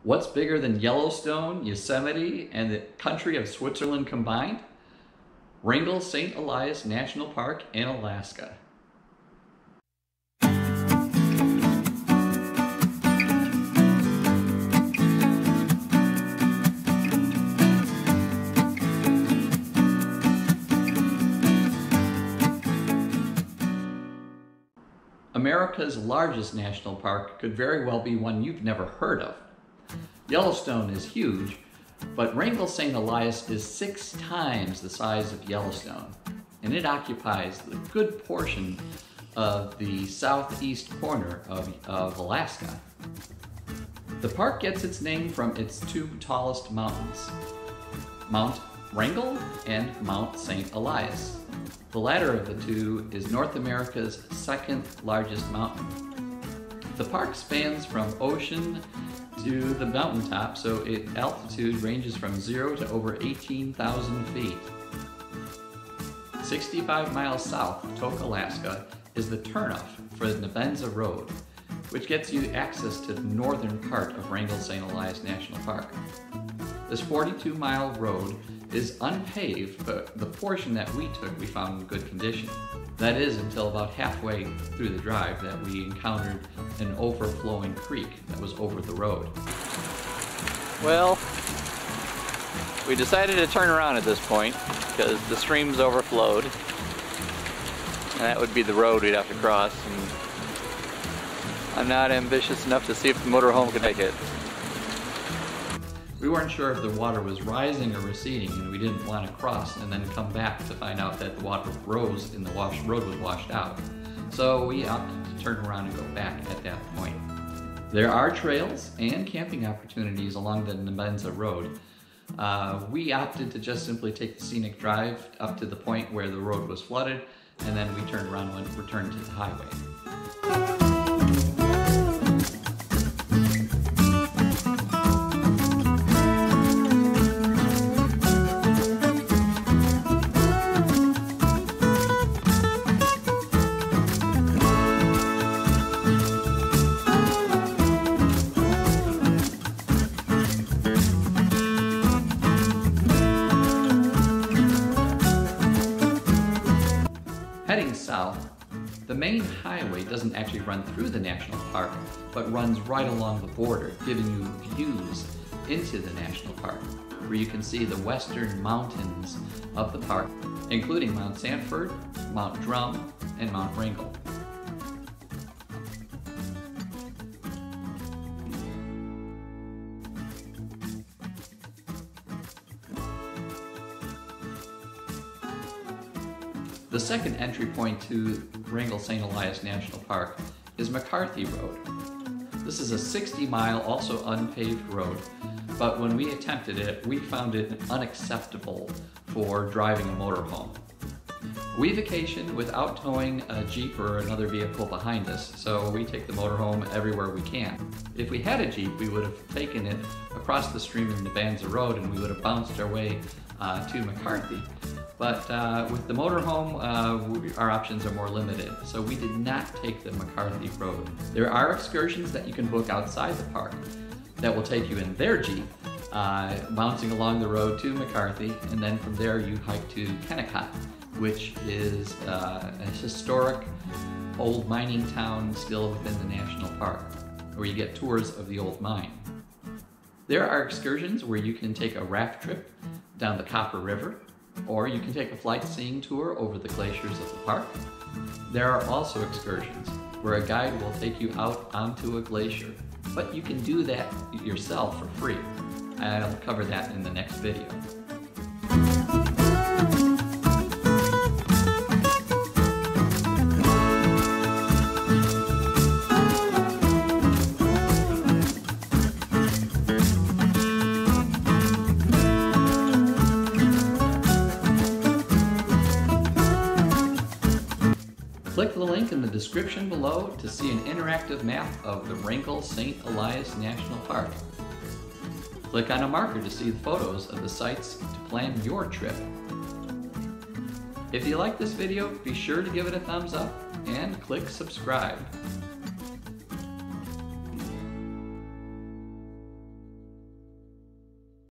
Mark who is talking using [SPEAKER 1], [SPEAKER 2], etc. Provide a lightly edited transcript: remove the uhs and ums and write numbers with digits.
[SPEAKER 1] What's bigger than Yellowstone, Yosemite, and the country of Switzerland combined? Wrangell St. Elias National Park in Alaska. America's largest national park could very well be one you've never heard of. Yellowstone is huge, but Wrangell St. Elias is 6 times the size of Yellowstone, and it occupies the good portion of the southeast corner of Alaska. The park gets its name from its 2 tallest mountains, Mount Wrangell and Mount St. Elias. The latter of the 2 is North America's 2nd largest mountain. The park spans from ocean to the mountaintop, so its altitude ranges from 0 to over 18,000 feet. 65 miles south of Tok, Alaska is the turnoff for the Nebenza Road, which gets you access to the northern part of Wrangell St. Elias National Park. This 42-mile road is unpaved, but the portion that we took we found in good condition. That is until about halfway through the drive that we encountered an overflowing creek that was over the road.
[SPEAKER 2] Well, we decided to turn around at this point because the stream's overflowed, and that would be the road we'd have to cross, and I'm not ambitious enough to see if the motorhome could make it.
[SPEAKER 1] We weren't sure if the water was rising or receding, and we didn't want to cross and then come back to find out that the water rose and the road was washed out. So we opted to turn around and go back at that point. There are trails and camping opportunities along the Nebenza Road. We opted to just simply take the scenic drive up to the point where the road was flooded, and then we turned around and returned to the highway. Heading south, the main highway doesn't actually run through the national park, but runs right along the border, giving you views into the national park, where you can see the western mountains of the park, including Mount Sanford, Mount Drum, and Mount Wrangell. The second entry point to Wrangell St. Elias National Park is McCarthy Road. This is a 60-mile, also unpaved road, but when we attempted it, we found it unacceptable for driving a motorhome. We vacation without towing a Jeep or another vehicle behind us, so we take the motorhome everywhere we can. If we had a Jeep, we would have taken it across the stream in the Nebenza Road and we would have bounced our way to McCarthy. But with the motorhome, our options are more limited, so we did not take the McCarthy Road. There are excursions that you can book outside the park that will take you in their Jeep, bouncing along the road to McCarthy, and then from there you hike to Kennecott, which is a historic old mining town still within the national park, where you get tours of the old mine. There are excursions where you can take a raft trip down the Copper River, or you can take a flight seeing tour over the glaciers of the park. There are also excursions where a guide will take you out onto a glacier, but you can do that yourself for free. I'll cover that in the next video. Click the link in the description below to see an interactive map of the Wrangell St. Elias National Park. Click on a marker to see the photos of the sites to plan your trip. If you like this video, be sure to give it a thumbs up and click subscribe.